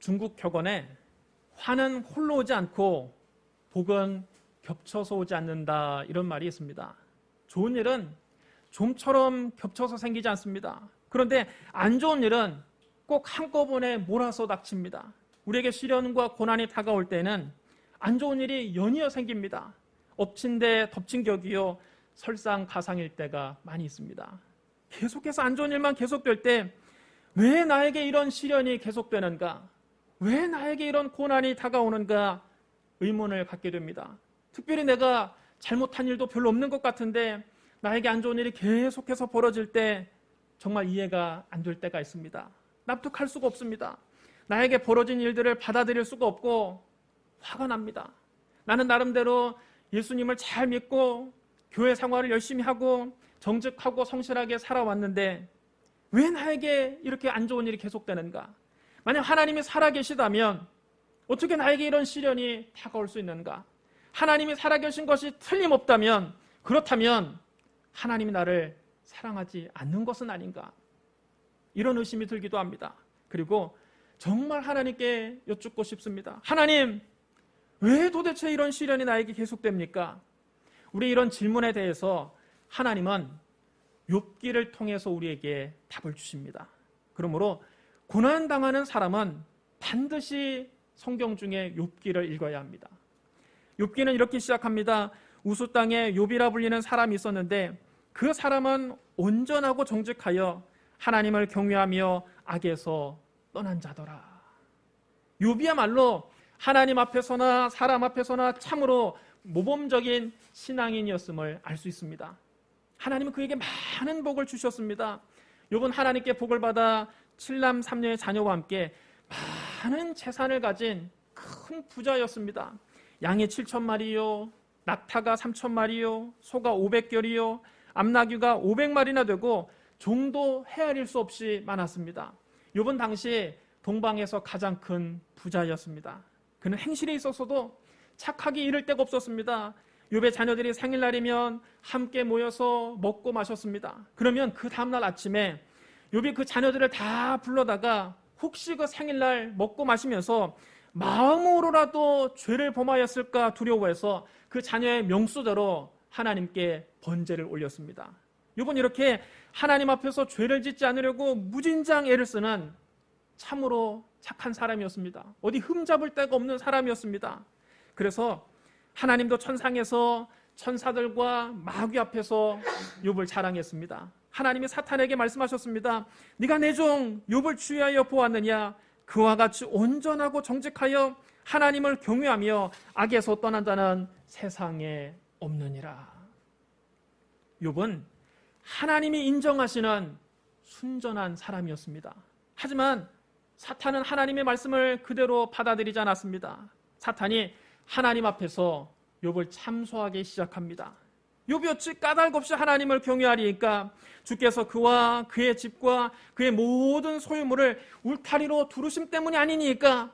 중국 격언에 화는 홀로 오지 않고 복은 겹쳐서 오지 않는다, 이런 말이 있습니다. 좋은 일은 좀처럼 겹쳐서 생기지 않습니다. 그런데 안 좋은 일은 꼭 한꺼번에 몰아서 닥칩니다. 우리에게 시련과 고난이 다가올 때는 안 좋은 일이 연이어 생깁니다. 엎친 데 덮친 격이요 설상가상일 때가 많이 있습니다. 계속해서 안 좋은 일만 계속될 때 왜 나에게 이런 시련이 계속되는가? 왜 나에게 이런 고난이 다가오는가? 의문을 갖게 됩니다. 특별히 내가 잘못한 일도 별로 없는 것 같은데 나에게 안 좋은 일이 계속해서 벌어질 때 정말 이해가 안 될 때가 있습니다. 납득할 수가 없습니다. 나에게 벌어진 일들을 받아들일 수가 없고 화가 납니다. 나는 나름대로 예수님을 잘 믿고 교회 생활을 열심히 하고 정직하고 성실하게 살아왔는데 왜 나에게 이렇게 안 좋은 일이 계속되는가? 만약 하나님이 살아계시다면 어떻게 나에게 이런 시련이 다가올 수 있는가? 하나님이 살아계신 것이 틀림없다면, 그렇다면 하나님이 나를 사랑하지 않는 것은 아닌가? 이런 의심이 들기도 합니다. 그리고 정말 하나님께 여쭙고 싶습니다. 하나님, 왜 도대체 이런 시련이 나에게 계속됩니까? 우리 이런 질문에 대해서 하나님은 욥기를 통해서 우리에게 답을 주십니다. 그러므로 고난당하는 사람은 반드시 성경 중에 욥기를 읽어야 합니다. 욥기는 이렇게 시작합니다. 우수 땅에 욥이라 불리는 사람이 있었는데 그 사람은 온전하고 정직하여 하나님을 경외하며 악에서 떠난 자더라. 욥이야말로 하나님 앞에서나 사람 앞에서나 참으로 모범적인 신앙인이었음을 알 수 있습니다. 하나님은 그에게 많은 복을 주셨습니다. 욥은 하나님께 복을 받아 7남 3녀의 자녀와 함께 많은 재산을 가진 큰 부자였습니다. 양이 7,000마리요, 낙타가 3,000마리요, 소가 500결이요, 암나귀가 500마리나 되고 종도 헤아릴 수 없이 많았습니다. 욥은 당시 동방에서 가장 큰 부자였습니다. 그는 행실에 있어서도 착하기 이를 데가 없었습니다. 욥의 자녀들이 생일날이면 함께 모여서 먹고 마셨습니다. 그러면 그 다음날 아침에 욥이 그 자녀들을 다 불러다가 혹시 그 생일날 먹고 마시면서 마음으로라도 죄를 범하였을까 두려워해서 그 자녀의 명수대로 하나님께 번제를 올렸습니다. 욥은 이렇게 하나님 앞에서 죄를 짓지 않으려고 무진장 애를 쓰는 참으로 착한 사람이었습니다. 어디 흠잡을 데가 없는 사람이었습니다. 그래서 하나님도 천상에서 천사들과 마귀 앞에서 욥을 자랑했습니다. 하나님이 사탄에게 말씀하셨습니다. 네가 내 종 욥을 주의하여 보았느냐? 그와 같이 온전하고 정직하여 하나님을 경외하며 악에서 떠난 자는 세상에 없느니라. 욥은 하나님이 인정하시는 순전한 사람이었습니다. 하지만 사탄은 하나님의 말씀을 그대로 받아들이지 않았습니다. 사탄이 하나님 앞에서 욥을 참소하기 시작합니다. 욥이 어찌 까닭 없이 하나님을 경외하리까? 주께서 그와 그의 집과 그의 모든 소유물을 울타리로 두르심 때문이 아니니까?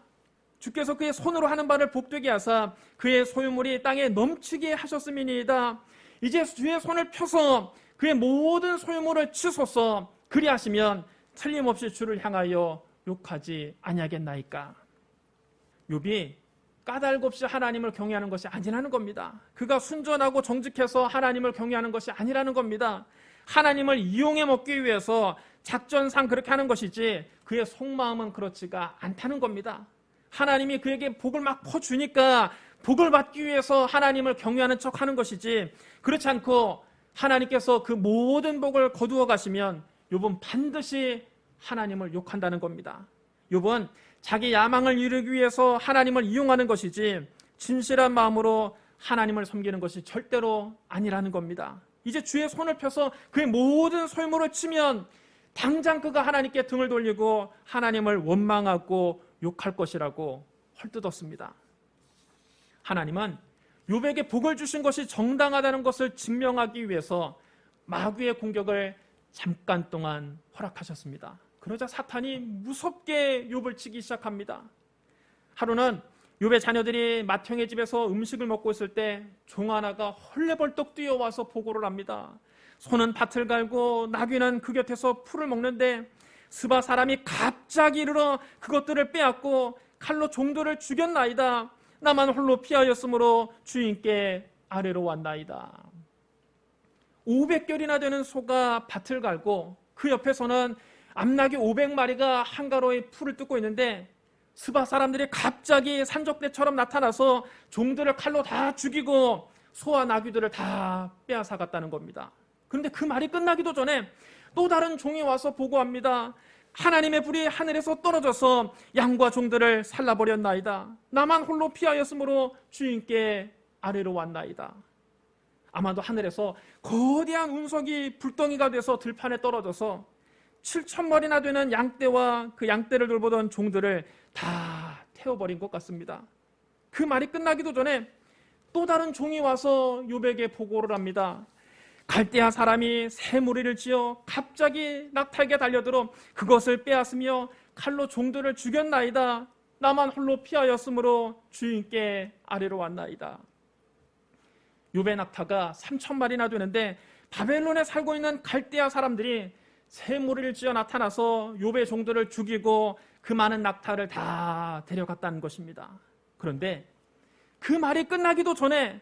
주께서 그의 손으로 하는 바를 복되게 하사 그의 소유물이 땅에 넘치게 하셨음이니이다. 이제 주의 손을 펴서 그의 모든 소유물을 치소서. 그리하시면 틀림없이 주를 향하여 욕하지 아니하겠나이까? 욥이 까닭 없이 하나님을 경외하는 것이 아니라는 겁니다. 그가 순전하고 정직해서 하나님을 경외하는 것이 아니라는 겁니다. 하나님을 이용해 먹기 위해서 작전상 그렇게 하는 것이지 그의 속마음은 그렇지가 않다는 겁니다. 하나님이 그에게 복을 막 퍼주니까 복을 받기 위해서 하나님을 경외하는 척하는 것이지, 그렇지 않고 하나님께서 그 모든 복을 거두어 가시면 욥은 반드시 하나님을 욕한다는 겁니다. 욥은 자기 야망을 이루기 위해서 하나님을 이용하는 것이지 진실한 마음으로 하나님을 섬기는 것이 절대로 아니라는 겁니다. 이제 주의 손을 펴서 그의 모든 소유물을 치면 당장 그가 하나님께 등을 돌리고 하나님을 원망하고 욕할 것이라고 헐뜯었습니다. 하나님은 욥에게 복을 주신 것이 정당하다는 것을 증명하기 위해서 마귀의 공격을 잠깐 동안 허락하셨습니다. 그러자 사탄이 무섭게 욥을 치기 시작합니다. 하루는 욥의 자녀들이 맏형의 집에서 음식을 먹고 있을 때 종 하나가 헐레벌떡 뛰어와서 보고를 합니다. 소는 밭을 갈고 나귀는 그 곁에서 풀을 먹는데 스바 사람이 갑자기 이르러 그것들을 빼앗고 칼로 종들을 죽였나이다. 나만 홀로 피하였으므로 주인께 아래로 왔나이다. 500결이나 되는 소가 밭을 갈고 그 옆에서는 암나귀 500마리가 한가로이 풀을 뜯고 있는데 스바 사람들이 갑자기 산적대처럼 나타나서 종들을 칼로 다 죽이고 소와 나귀들을 다 빼앗아갔다는 겁니다. 그런데 그 말이 끝나기도 전에 또 다른 종이 와서 보고합니다. 하나님의 불이 하늘에서 떨어져서 양과 종들을 살라버렸나이다. 나만 홀로 피하였으므로 주인께 아래로 왔나이다. 아마도 하늘에서 거대한 운석이 불덩이가 돼서 들판에 떨어져서 7,000마리나 되는 양떼와 그 양떼를 돌보던 종들을 다 태워버린 것 같습니다. 그 말이 끝나기도 전에 또 다른 종이 와서 욥에게 보고를 합니다. 갈대아 사람이 새 무리를 지어 갑자기 낙타에게 달려들어 그것을 빼앗으며 칼로 종들을 죽였나이다. 나만 홀로 피하였으므로 주인께 아래로 왔나이다. 욥의 낙타가 3,000마리나 되는데 바벨론에 살고 있는 갈대아 사람들이 새 무리를 지어 나타나서 욥의 종들을 죽이고 그 많은 낙타를 다 데려갔다는 것입니다. 그런데 그 말이 끝나기도 전에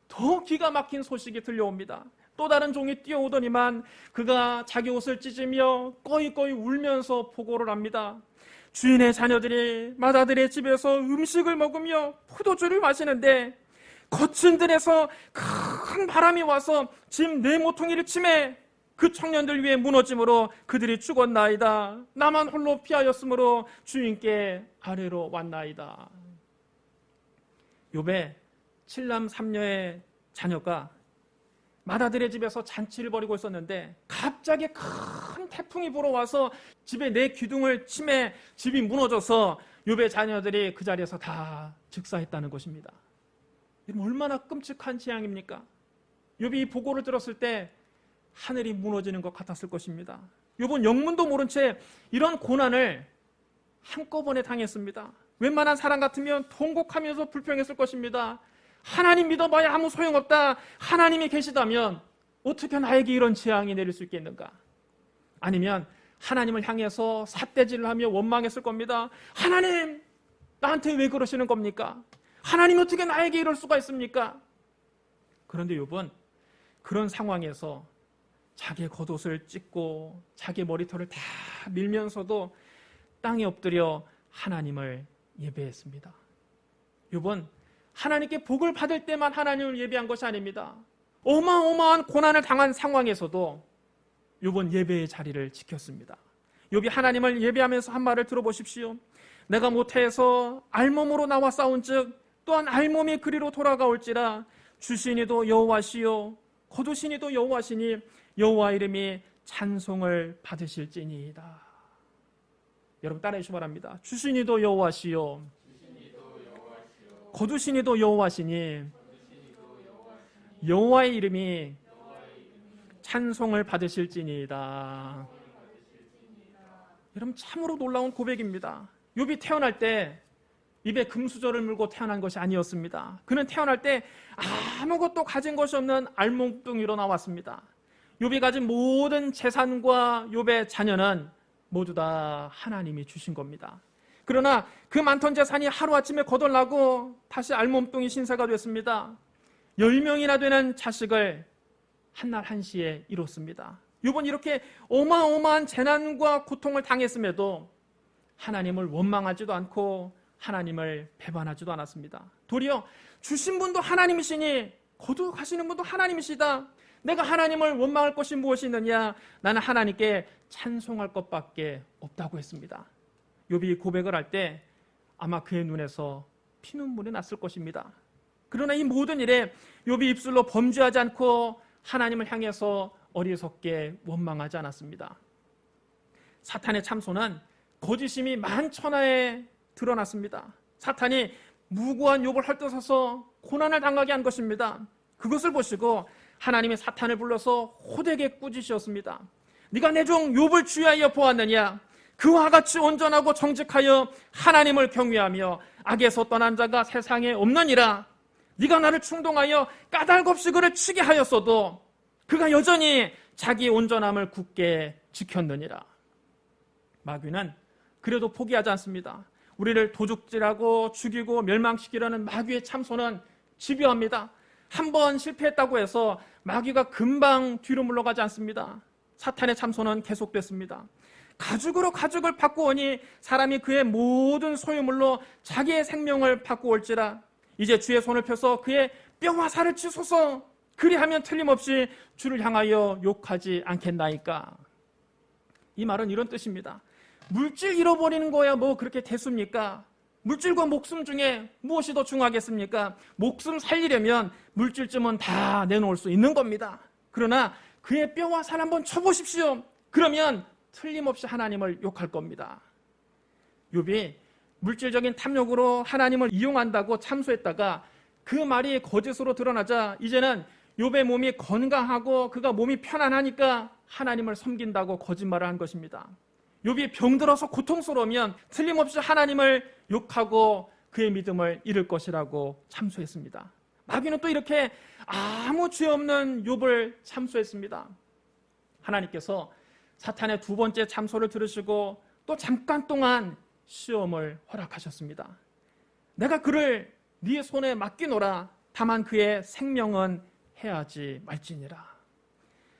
더 기가 막힌 소식이 들려옵니다. 또 다른 종이 뛰어오더니만 그가 자기 옷을 찢으며 꺼이꺼이 울면서 보고를 합니다. 주인의 자녀들이 맏아들의 집에서 음식을 먹으며 포도주를 마시는데 거친 들에서 큰 바람이 와서 집 네 모퉁이를 치매 그 청년들 위에 무너짐으로 그들이 죽었나이다. 나만 홀로 피하였으므로 주인께 아래로 왔나이다. 욥의 7남 3녀의 자녀가 맏아들의 집에서 잔치를 벌이고 있었는데 갑자기 큰 태풍이 불어와서 집에 네 기둥을 치매 집이 무너져서 욥의 자녀들이 그 자리에서 다 즉사했다는 것입니다. 얼마나 끔찍한 재앙입니까? 욥이 이 보고를 들었을 때 하늘이 무너지는 것 같았을 것입니다. 욥은 영문도 모른 채 이런 고난을 한꺼번에 당했습니다. 웬만한 사람 같으면 통곡하면서 불평했을 것입니다. 하나님 믿어봐야 아무 소용없다. 하나님이 계시다면 어떻게 나에게 이런 재앙이 내릴 수 있겠는가? 아니면 하나님을 향해서 삿대질을 하며 원망했을 겁니다. 하나님, 나한테 왜 그러시는 겁니까? 하나님 어떻게 나에게 이럴 수가 있습니까? 그런데 욥은 그런 상황에서 자기의 겉옷을 찢고 자기의 머리털을 다 밀면서도 땅에 엎드려 하나님을 예배했습니다. 욥은 하나님께 복을 받을 때만 하나님을 예배한 것이 아닙니다. 어마어마한 고난을 당한 상황에서도 욥은 예배의 자리를 지켰습니다. 욥이 하나님을 예배하면서 한 말을 들어보십시오. 내가 모태에서 알몸으로 나와 싸운즉 또한 알몸이 그리로 돌아가올지라 주시니도 여호와시요 거두시니도 여호와시니 여호와 이름이 찬송을 받으실지니이다. 여러분 따라해 주시기 바랍니다. 주시니도 여호와시요 거두시니도 여호와시니 여호와의 이름이 찬송을 받으실지니이다. 여러분 참으로 놀라운 고백입니다. 욥이 태어날 때 입에 금수저를 물고 태어난 것이 아니었습니다. 그는 태어날 때 아무것도 가진 것이 없는 알몸뚱이로 나왔습니다. 욥이 가진 모든 재산과 욥의 자녀는 모두 다 하나님이 주신 겁니다. 그러나 그 많던 재산이 하루아침에 거덜나고 다시 알몸뚱이 신세가 됐습니다. 10명이나 되는 자식을 한날 한시에 이뤘습니다. 욥은 이렇게 어마어마한 재난과 고통을 당했음에도 하나님을 원망하지도 않고 하나님을 배반하지도 않았습니다. 도리어 주신 분도 하나님이시니 거두가시는 분도 하나님이시다. 내가 하나님을 원망할 것이 무엇이 있느냐? 나는 하나님께 찬송할 것밖에 없다고 했습니다. 욥이 고백을 할 때 아마 그의 눈에서 피눈물이 났을 것입니다. 그러나 이 모든 일에 욥이 입술로 범죄하지 않고 하나님을 향해서 어리석게 원망하지 않았습니다. 사탄의 참소는 거짓임이 만천하에 드러났습니다. 사탄이 무고한 욥을 헐뜯어서 고난을 당하게 한 것입니다. 그것을 보시고 하나님이 사탄을 불러서 호되게 꾸짖으셨습니다. 네가 내 종 욥을 주의하여 보았느냐? 그와 같이 온전하고 정직하여 하나님을 경외하며 악에서 떠난 자가 세상에 없느니라. 네가 나를 충동하여 까닭없이 그를 치게 하였어도 그가 여전히 자기 온전함을 굳게 지켰느니라. 마귀는 그래도 포기하지 않습니다. 우리를 도둑질하고 죽이고 멸망시키려는 마귀의 참소는 집요합니다. 한번 실패했다고 해서 마귀가 금방 뒤로 물러가지 않습니다. 사탄의 참소는 계속됐습니다. 가죽으로 가죽을 바꾸오니 사람이 그의 모든 소유물로 자기의 생명을 바꾸올지라. 이제 주의 손을 펴서 그의 뼈와 살을 치소서. 그리하면 틀림없이 주를 향하여 욕하지 않겠나이까. 이 말은 이런 뜻입니다. 물질 잃어버리는 거야 뭐 그렇게 대수입니까? 물질과 목숨 중에 무엇이 더 중요하겠습니까? 목숨 살리려면 물질쯤은 다 내놓을 수 있는 겁니다. 그러나 그의 뼈와 살 한번 쳐보십시오. 그러면 틀림없이 하나님을 욕할 겁니다. 욥이 물질적인 탐욕으로 하나님을 이용한다고 참소했다가 그 말이 거짓으로 드러나자 이제는 욥의 몸이 건강하고 그가 몸이 편안하니까 하나님을 섬긴다고 거짓말을 한 것입니다. 욥이 병들어서 고통스러우면 틀림없이 하나님을 욕하고 그의 믿음을 잃을 것이라고 참소했습니다. 마귀는 또 이렇게 아무 죄 없는 욥을 참소했습니다. 하나님께서 사탄의 두 번째 참소를 들으시고 또 잠깐 동안 시험을 허락하셨습니다. 내가 그를 네 손에 맡기노라. 다만 그의 생명은 해하지 말지니라.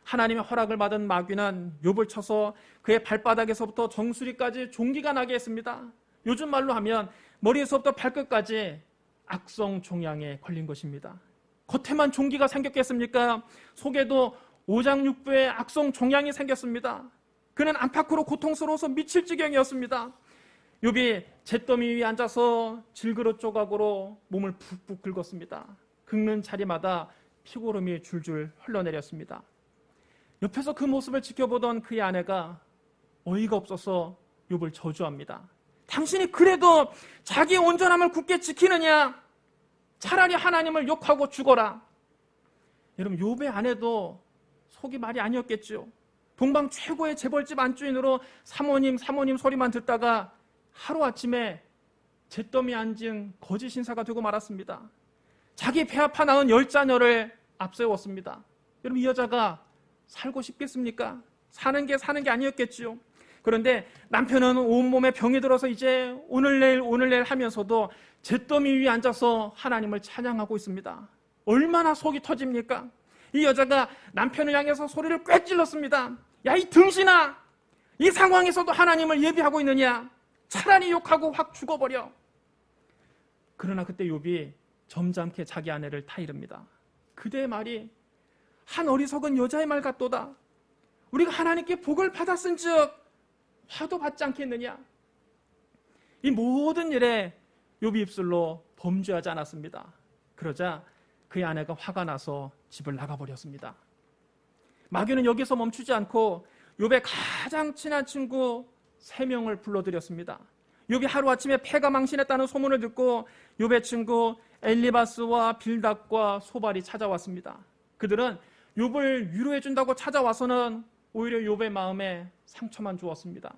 하나님의 허락을 받은 마귀는 욥을 쳐서 그의 발바닥에서부터 정수리까지 종기가 나게 했습니다. 요즘 말로 하면 머리에서부터 발끝까지 악성 종양에 걸린 것입니다. 겉에만 종기가 생겼겠습니까? 속에도 오장육부에 악성 종양이 생겼습니다. 그는 안팎으로 고통스러워서 미칠 지경이었습니다. 욥이 잿더미 위에 앉아서 질그릇 조각으로 몸을 푹푹 긁었습니다. 긁는 자리마다 피고름이 줄줄 흘러내렸습니다. 옆에서 그 모습을 지켜보던 그의 아내가 어이가 없어서 욥을 저주합니다. 당신이 그래도 자기의 온전함을 굳게 지키느냐? 차라리 하나님을 욕하고 죽어라. 여러분, 욥의 아내도 속이 말이 아니었겠죠. 동방 최고의 재벌집 안주인으로 사모님 소리만 듣다가 하루아침에 잿더미에 앉은 거짓 신사가 되고 말았습니다. 자기 배 아파 낳은 10자녀를 앞세웠습니다. 여러분, 이 여자가 살고 싶겠습니까? 사는 게 아니었겠죠. 그런데 남편은 온몸에 병이 들어서 이제 오늘 내일 하면서도 잿더미 위에 앉아서 하나님을 찬양하고 있습니다. 얼마나 속이 터집니까? 이 여자가 남편을 향해서 소리를 꽥 질렀습니다. 야, 이 등신아! 이 상황에서도 하나님을 예비하고 있느냐? 차라리 욕하고 확 죽어버려. 그러나 그때 욥이 점잖게 자기 아내를 타이릅니다. 그대의 말이 한 어리석은 여자의 말 같도다. 우리가 하나님께 복을 받았은즉 화도 받지 않겠느냐. 이 모든 일에 욥이 입술로 범죄하지 않았습니다. 그러자 그의 아내가 화가 나서 집을 나가버렸습니다. 마귀는 여기서 멈추지 않고 욥의 가장 친한 친구 3명을 불러들였습니다. 욥이 하루아침에 패가 망신했다는 소문을 듣고 욥의 친구 엘리바스와 빌닷과 소발이 찾아왔습니다. 그들은 욥을 위로해준다고 찾아와서는 오히려 욥의 마음에 상처만 주었습니다.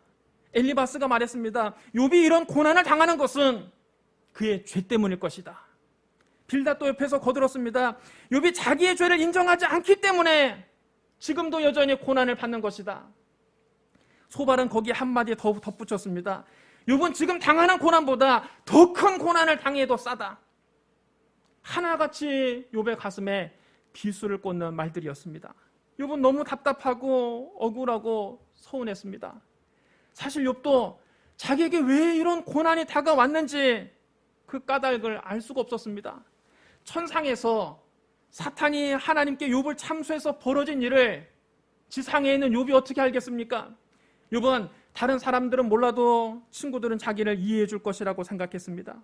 엘리바스가 말했습니다. 욥이 이런 고난을 당하는 것은 그의 죄 때문일 것이다. 빌닷도 옆에서 거들었습니다. 욥이 자기의 죄를 인정하지 않기 때문에 지금도 여전히 고난을 받는 것이다. 소발은 거기에 한마디 더 덧붙였습니다. 욥은 지금 당하는 고난보다 더 큰 고난을 당해도 싸다. 하나같이 욥의 가슴에 비수를 꽂는 말들이었습니다. 욥은 너무 답답하고 억울하고 서운했습니다. 사실 욥도 자기에게 왜 이런 고난이 다가왔는지 그 까닭을 알 수가 없었습니다. 천상에서 사탄이 하나님께 욥을 참소해서 벌어진 일을 지상에 있는 욥이 어떻게 알겠습니까? 욥은 다른 사람들은 몰라도 친구들은 자기를 이해해 줄 것이라고 생각했습니다.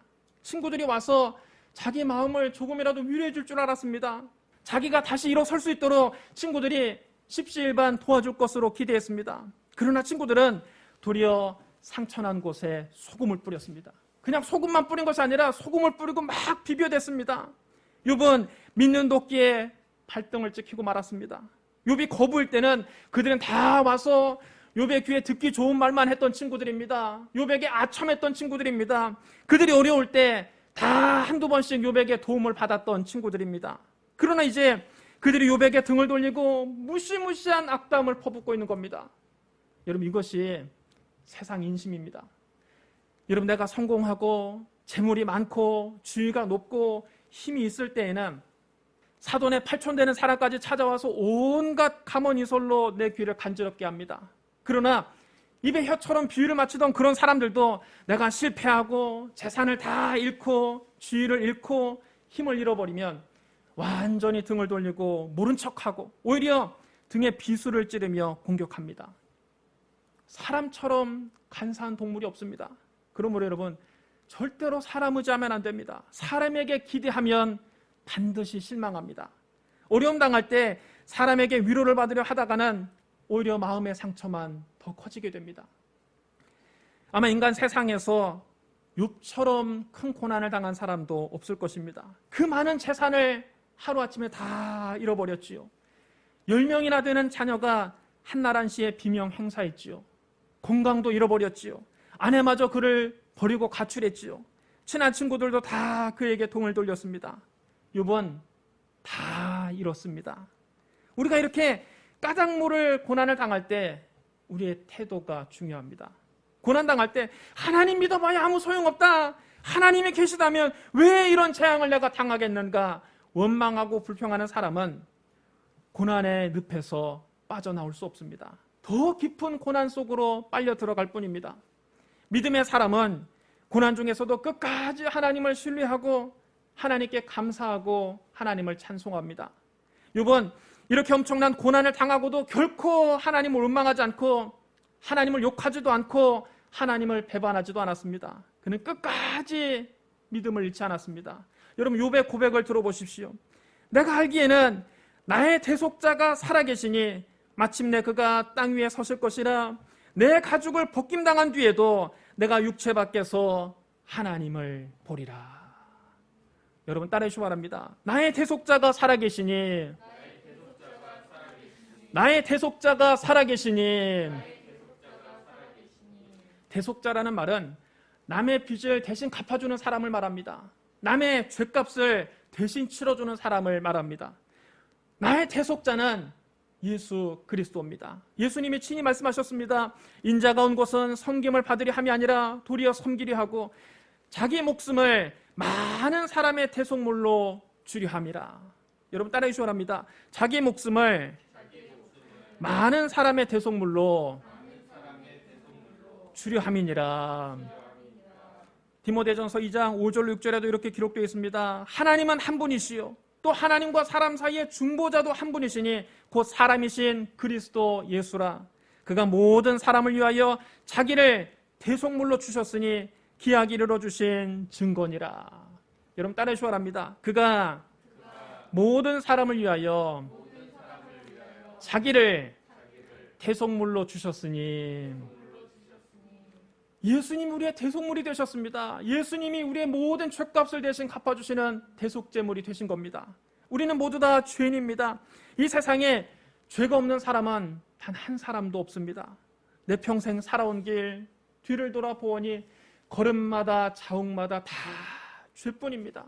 친구들이 와서 자기 마음을 조금이라도 위로해 줄 줄 알았습니다. 자기가 다시 일어설 수 있도록 친구들이 십시일반 도와줄 것으로 기대했습니다. 그러나 친구들은 도리어 상처난 곳에 소금을 뿌렸습니다. 그냥 소금만 뿌린 것이 아니라 소금을 뿌리고 막 비벼댔습니다. 욥은 믿는 도끼에 발등을 찍히고 말았습니다. 욥이 거부일 때는 그들은 다 와서 욥의 귀에 듣기 좋은 말만 했던 친구들입니다. 욥에게 아첨했던 친구들입니다. 그들이 어려울 때 다 한두 번씩 욥에게 도움을 받았던 친구들입니다. 그러나 이제 그들이 욥에게 등을 돌리고 무시무시한 악담을 퍼붓고 있는 겁니다. 여러분, 이것이 세상 인심입니다. 여러분, 내가 성공하고 재물이 많고 지위가 높고 힘이 있을 때에는 사돈의 팔촌되는 사람까지 찾아와서 온갖 가문이설로 내 귀를 간지럽게 합니다. 그러나 입에 혀처럼 비유를 맞추던 그런 사람들도 내가 실패하고 재산을 다 잃고 지위를 잃고 힘을 잃어버리면 완전히 등을 돌리고 모른 척하고 오히려 등에 비수를 찌르며 공격합니다. 사람처럼 간사한 동물이 없습니다. 그러므로 여러분, 절대로 사람 의지하면 안 됩니다. 사람에게 기대하면 반드시 실망합니다. 어려움 당할 때 사람에게 위로를 받으려 하다가는 오히려 마음의 상처만 더 커지게 됩니다. 아마 인간 세상에서 욥처럼 큰 고난을 당한 사람도 없을 것입니다. 그 많은 재산을 하루아침에 다 잃어버렸지요. 10명이나 되는 자녀가 한나란 씨의 비명 행사했지요. 건강도 잃어버렸지요. 아내마저 그를 버리고 가출했지요. 친한 친구들도 다 그에게 등을 돌렸습니다. 욥은 다 잃었습니다. 우리가 이렇게 까닭 고난을 당할 때 우리의 태도가 중요합니다. 고난당할 때 하나님 믿어봐야 아무 소용없다. 하나님이 계시다면 왜 이런 재앙을 내가 당하겠는가. 원망하고 불평하는 사람은 고난의 늪에서 빠져나올 수 없습니다. 더 깊은 고난 속으로 빨려 들어갈 뿐입니다. 믿음의 사람은 고난 중에서도 끝까지 하나님을 신뢰하고 하나님께 감사하고 하나님을 찬송합니다. 욥은 이렇게 엄청난 고난을 당하고도 결코 하나님을 원망하지 않고 하나님을 욕하지도 않고 하나님을 배반하지도 않았습니다. 그는 끝까지 믿음을 잃지 않았습니다. 여러분, 욥의 고백을 들어보십시오. 내가 알기에는 나의 대속자가 살아계시니 마침내 그가 땅 위에 서실 것이라. 내 가죽을 벗김당한 뒤에도 내가 육체 밖에서 하나님을 보리라. 여러분, 따라해 주시기 바랍니다. 나의 대속자가 살아계시니, 나의 대속자가 살아계시니. 대속자라는 말은 남의 빚을 대신 갚아주는 사람을 말합니다. 남의 죗값을 대신 치러주는 사람을 말합니다. 나의 대속자는 예수 그리스도입니다. 예수님이 친히 말씀하셨습니다. 인자가 온 곳은 섬김을 받으려 함이 아니라 도리어 섬기려 하고 자기 목숨을 많은 사람의 대속물로 주려 함이라. 여러분, 따라해 주시기 바랍니다. 자기 목숨을 많은 사람의 대속물로 주려 함이니라. 디모데전서 2장 5절 6절에도 이렇게 기록되어 있습니다. 하나님은 한 분이시요 또 하나님과 사람 사이의 중보자도 한 분이시니 곧 사람이신 그리스도 예수라. 그가 모든 사람을 위하여 자기를 대속물로 주셨으니 기약 이르러 주신 증거니라. 여러분, 따라해 주시기 바랍니다. 그가 모든 사람을 위하여 자기를 대속물로 주셨으니. 예수님이 우리의 대속물이 되셨습니다. 예수님이 우리의 모든 죄값을 대신 갚아주시는 대속제물이 되신 겁니다. 우리는 모두 다 죄인입니다. 이 세상에 죄가 없는 사람은 단 한 사람도 없습니다. 내 평생 살아온 길 뒤를 돌아보니 걸음마다 자욱마다 다 죄뿐입니다.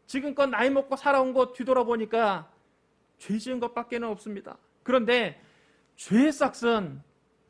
지금껏 나이 먹고 살아온 것 뒤돌아보니까 죄 지은 것밖에는 없습니다. 그런데 죄의 싹은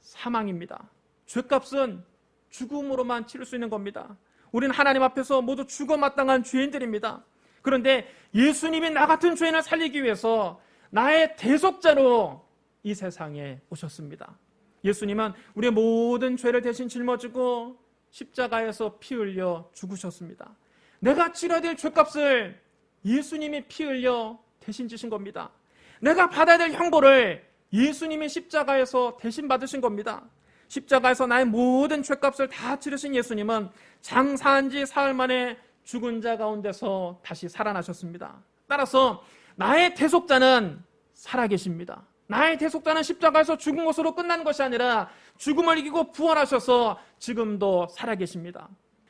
사망입니다. 죄값은 죽음으로만 치를 수 있는 겁니다. 우리는 하나님 앞에서 모두 죽어 마땅한 죄인들입니다. 그런데 예수님이 나 같은 죄인을 살리기 위해서 나의 대속자로 이 세상에 오셨습니다. 예수님은 우리의 모든 죄를 대신 짊어지고 십자가에서 피 흘려 죽으셨습니다. 내가 치러야 될 죄값을 예수님이 피 흘려 대신 지신 겁니다. 내가 받아야 될 형벌을 예수님이 십자가에서 대신 받으신 겁니다. 십자가에서 나의 모든 죄값을 다 치르신 예수님은 장사한 지 사흘 만에 죽은 자 가운데서 다시 살아나셨습니다. 따라서 나의 대속자는 살아계십니다. 나의 대속자는 십자가에서 죽은 것으로 끝난 것이 아니라 죽음을 이기고 부활하셔서 지금도 살아계십니다.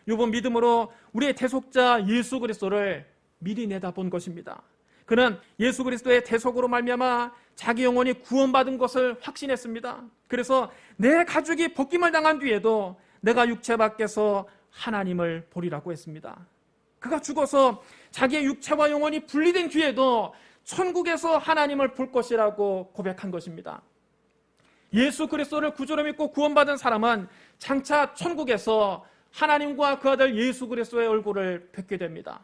욥은 믿음으로 우리의 대속자 예수 그리스도를 미리 내다본 것입니다. 그는 예수 그리스도의 대속으로 말미암아 자기 영혼이 구원받은 것을 확신했습니다. 그래서 내 가죽이 벗김을 당한 뒤에도 내가 육체 밖에서 하나님을 보리라고 했습니다. 그가 죽어서 자기의 육체와 영혼이 분리된 뒤에도 천국에서 하나님을 볼 것이라고 고백한 것입니다. 예수 그리스도를 구주로 믿고 구원받은 사람은 장차 천국에서 하나님과 그 아들 예수 그리스도의 얼굴을 뵙게 됩니다.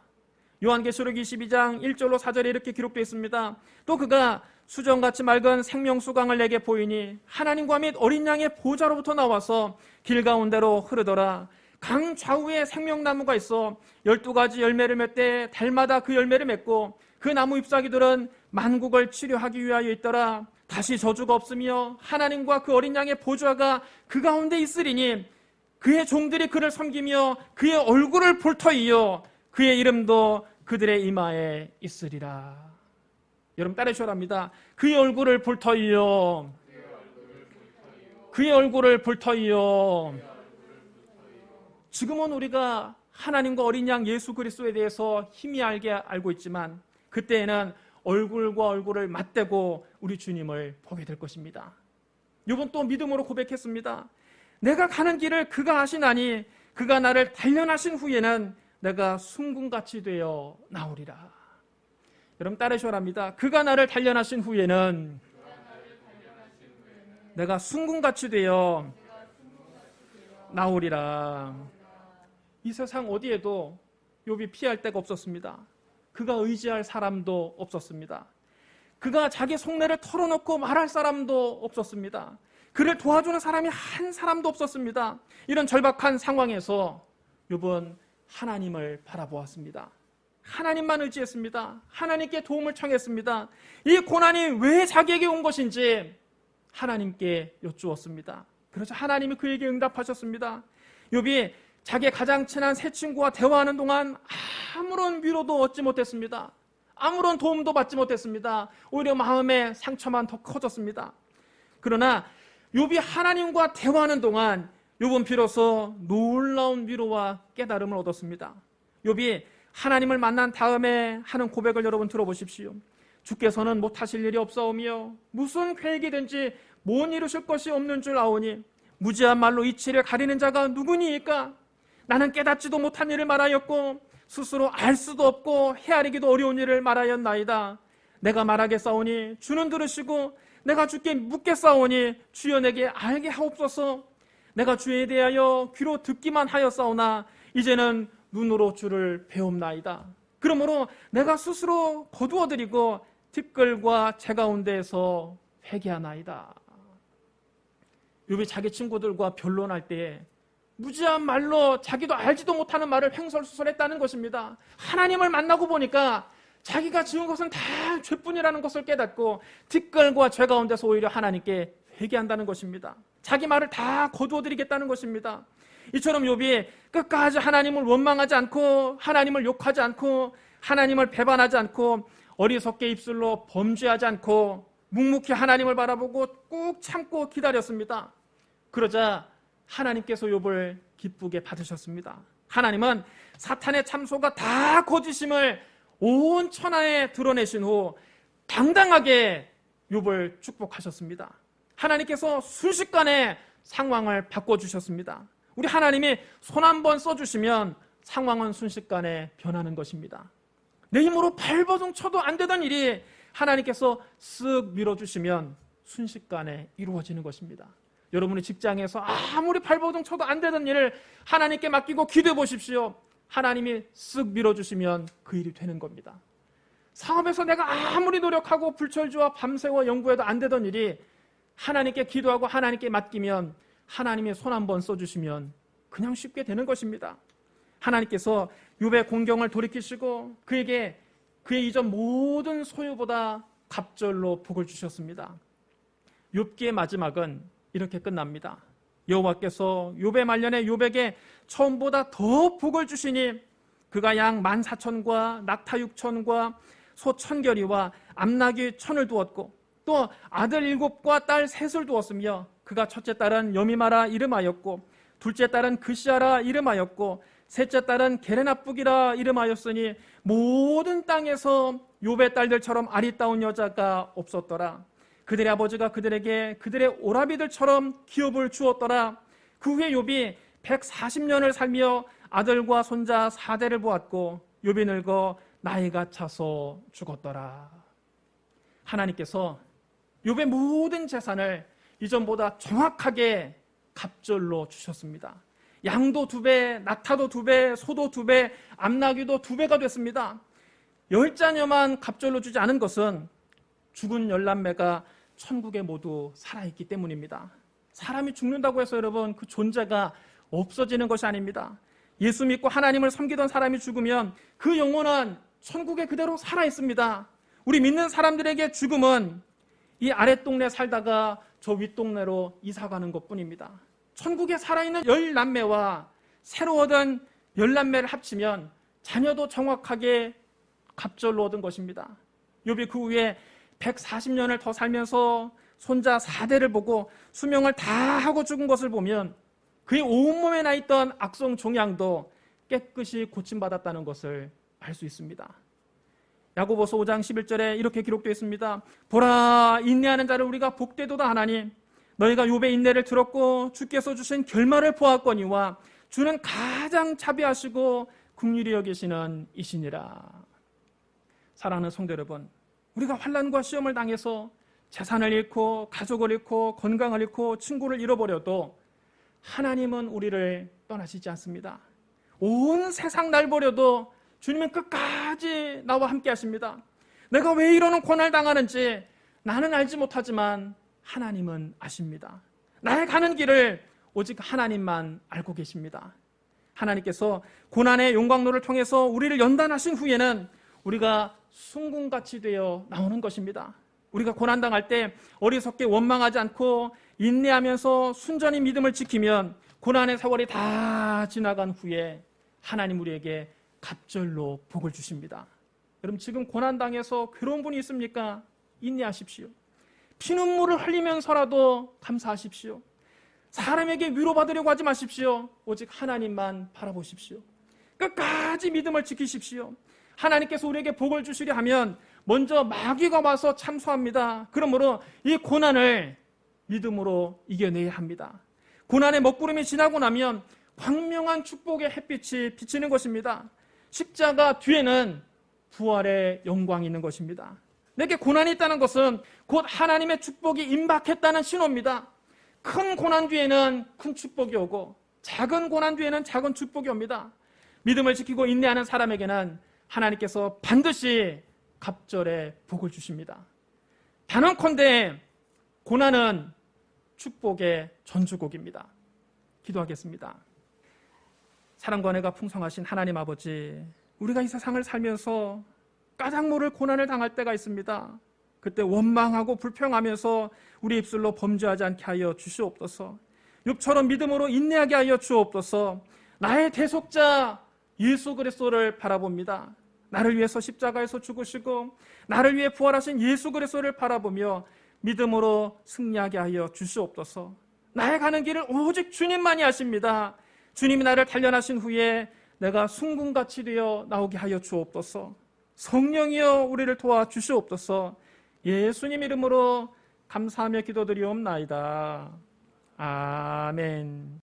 요한계시록 22장 1절로 4절에 이렇게 기록되어 있습니다. 또 그가 수정같이 맑은 생명수강을 내게 보이니 하나님과 및 어린 양의 보좌로부터 나와서 길 가운데로 흐르더라. 강 좌우에 생명나무가 있어 12가지 열매를 맺되 달마다 그 열매를 맺고 그 나무 잎사귀들은 만국을 치료하기 위하여 있더라. 다시 저주가 없으며 하나님과 그 어린 양의 보좌가 그 가운데 있으리니 그의 종들이 그를 섬기며 그의 얼굴을 볼 터이요 그의 이름도 그들의 이마에 있으리라. 여러분 따르셔랍니다. 그의 얼굴을 볼 터이요 그의 얼굴을 볼 터이요. 지금은 우리가 하나님과 어린 양 예수 그리스도에 대해서 희미하게 알고 있지만 그때에는 얼굴과 얼굴을 맞대고 우리 주님을 보게 될 것입니다. 이번 또 믿음으로 고백했습니다. 내가 가는 길을 그가 아시나니 그가 나를 단련하신 후에는 내가 순금같이 되어 나오리라. 여러분 따르셔랍니다. 그가 나를 단련하신 후에는 내가 순금같이 되어 나오리라. 이 세상 어디에도 욥이 피할 데가 없었습니다. 그가 의지할 사람도 없었습니다. 그가 자기 속내를 털어놓고 말할 사람도 없었습니다. 그를 도와주는 사람이 한 사람도 없었습니다. 이런 절박한 상황에서 욥은 하나님을 바라보았습니다. 하나님만 의지했습니다. 하나님께 도움을 청했습니다. 이 고난이 왜 자기에게 온 것인지 하나님께 여쭈었습니다. 그래서 하나님이 그에게 응답하셨습니다. 욥이 자기의 가장 친한 세 친구와 대화하는 동안 아무런 위로도 얻지 못했습니다. 아무런 도움도 받지 못했습니다. 오히려 마음의 상처만 더 커졌습니다. 그러나 욥이 하나님과 대화하는 동안 욥은 비로소 놀라운 위로와 깨달음을 얻었습니다. 욥이 하나님을 만난 다음에 하는 고백을 여러분 들어보십시오. 주께서는 못하실 일이 없사오며 무슨 계획이든지 못 이루실 것이 없는 줄 아오니 무지한 말로 이치를 가리는 자가 누구니이까? 나는 깨닫지도 못한 일을 말하였고 스스로 알 수도 없고 헤아리기도 어려운 일을 말하였나이다. 내가 말하겠사오니 주는 들으시고 내가 주께 묻겠사오니 주여 내게 알게 하옵소서. 내가 주에 대하여 귀로 듣기만 하였사오나 이제는 눈으로 주를 배움나이다. 그러므로 내가 스스로 거두어드리고 티끌과 재 가운데에서 회개하나이다. 욥이 자기 친구들과 변론할 때에 무지한 말로 자기도 알지도 못하는 말을 횡설수설했다는 것입니다. 하나님을 만나고 보니까 자기가 지은 것은 다 죄뿐이라는 것을 깨닫고 티끌과 죄 가운데서 오히려 하나님께 회개한다는 것입니다. 자기 말을 다 거두어드리겠다는 것입니다. 이처럼 욥이 끝까지 하나님을 원망하지 않고 하나님을 욕하지 않고 하나님을 배반하지 않고 어리석게 입술로 범죄하지 않고 묵묵히 하나님을 바라보고 꾹 참고 기다렸습니다. 그러자 하나님께서 욥을 기쁘게 받으셨습니다. 하나님은 사탄의 참소가 다 거짓임을 온 천하에 드러내신 후 당당하게 욥을 축복하셨습니다. 하나님께서 순식간에 상황을 바꿔주셨습니다. 우리 하나님이 손 한 번 써주시면 상황은 순식간에 변하는 것입니다. 내 힘으로 발버둥 쳐도 안 되던 일이 하나님께서 쓱 밀어주시면 순식간에 이루어지는 것입니다. 여러분의 직장에서 아무리 발버둥 쳐도 안 되던 일을 하나님께 맡기고 기도해 보십시오. 하나님이 쓱 밀어주시면 그 일이 되는 겁니다. 사업에서 내가 아무리 노력하고 불철주와 밤새워 연구해도 안 되던 일이 하나님께 기도하고 하나님께 맡기면 하나님이 손 한 번 써주시면 그냥 쉽게 되는 것입니다. 하나님께서 욥의 공경을 돌이키시고 그에게 그의 이전 모든 소유보다 갑절로 복을 주셨습니다. 욥기의 마지막은 이렇게 끝납니다. 여호와께서 욥의 말년에 욥에게 처음보다 더 복을 주시니 그가 양 14,000과 낙타 6,000과 소 1,000결이와 암나귀 1,000을 두었고 또 아들 7과 딸 3을 두었으며 그가 첫째 딸은 여미마라 이름하였고 둘째 딸은 그시아라 이름하였고 셋째 딸은 게레나쁘기라 이름하였으니 모든 땅에서 욥의 딸들처럼 아리따운 여자가 없었더라. 그들의 아버지가 그들에게 그들의 오라비들처럼 기업을 주었더라. 그 후에 욥이 140년을 살며 아들과 손자 4대를 보았고 욥이 늙어 나이가 차서 죽었더라. 하나님께서 욥의 모든 재산을 이전보다 정확하게 갑절로 주셨습니다. 양도 2배, 낙타도 2배, 소도 2배, 암나귀도 2배가 됐습니다. 10자녀만 갑절로 주지 않은 것은 죽은 10남매가 천국에 모두 살아있기 때문입니다. 사람이 죽는다고 해서 여러분 그 존재가 없어지는 것이 아닙니다. 예수 믿고 하나님을 섬기던 사람이 죽으면 그 영혼은 천국에 그대로 살아있습니다. 우리 믿는 사람들에게 죽음은 이 아랫동네 살다가 저 윗동네로 이사가는 것뿐입니다. 천국에 살아있는 10남매와 새로 얻은 10남매를 합치면 자녀도 정확하게 갑절로 얻은 것입니다. 욥이 그 후에 140년을 더 살면서 손자 4대를 보고 수명을 다 하고 죽은 것을 보면 그의 온몸에 나 있던 악성 종양도 깨끗이 고침받았다는 것을 알 수 있습니다. 야고보서 5장 11절에 이렇게 기록되어 있습니다. 보라, 인내하는 자를 우리가 복되도다 하나니 너희가 욥의 인내를 들었고 주께서 주신 결말을 보았거니와 주는 가장 자비하시고 긍휼히 여기시는 이시니라. 사랑하는 성도 여러분, 우리가 환난과 시험을 당해서 재산을 잃고 가족을 잃고 건강을 잃고 친구를 잃어버려도 하나님은 우리를 떠나시지 않습니다. 온 세상 날 버려도 주님은 끝까지 나와 함께 하십니다. 내가 왜 이러는 고난을 당하는지 나는 알지 못하지만 하나님은 아십니다. 나의 가는 길을 오직 하나님만 알고 계십니다. 하나님께서 고난의 용광로를 통해서 우리를 연단하신 후에는 우리가 순금같이 되어 나오는 것입니다. 우리가 고난당할 때 어리석게 원망하지 않고 인내하면서 순전히 믿음을 지키면 고난의 세월이 다 지나간 후에 하나님 우리에게 갑절로 복을 주십니다. 여러분 지금 고난당해서 괴로운 분이 있습니까? 인내하십시오. 피눈물을 흘리면서라도 감사하십시오. 사람에게 위로받으려고 하지 마십시오. 오직 하나님만 바라보십시오. 끝까지 믿음을 지키십시오. 하나님께서 우리에게 복을 주시려 하면 먼저 마귀가 와서 참소합니다. 그러므로 이 고난을 믿음으로 이겨내야 합니다. 고난의 먹구름이 지나고 나면 광명한 축복의 햇빛이 비치는 것입니다. 십자가 뒤에는 부활의 영광이 있는 것입니다. 내게 고난이 있다는 것은 곧 하나님의 축복이 임박했다는 신호입니다. 큰 고난 뒤에는 큰 축복이 오고 작은 고난 뒤에는 작은 축복이 옵니다. 믿음을 지키고 인내하는 사람에게는 하나님께서 반드시 갑절의 복을 주십니다. 단언컨대 고난은 축복의 전주곡입니다. 기도하겠습니다. 사랑과 은혜가 풍성하신 하나님 아버지, 우리가 이 세상을 살면서 까닭 모를 고난을 당할 때가 있습니다. 그때 원망하고 불평하면서 우리 입술로 범죄하지 않게 하여 주시옵소서. 욥처럼 믿음으로 인내하게 하여 주옵소서. 나의 대속자 예수 그리스도를 바라봅니다. 나를 위해서 십자가에서 죽으시고 나를 위해 부활하신 예수 그리스도를 바라보며 믿음으로 승리하게 하여 주시옵소서. 나의 가는 길을 오직 주님만이 아십니다. 주님이 나를 단련하신 후에 내가 순금같이 되어 나오게 하여 주옵소서. 성령이여 우리를 도와 주시옵소서. 예수님 이름으로 감사하며 기도드리옵나이다. 아멘.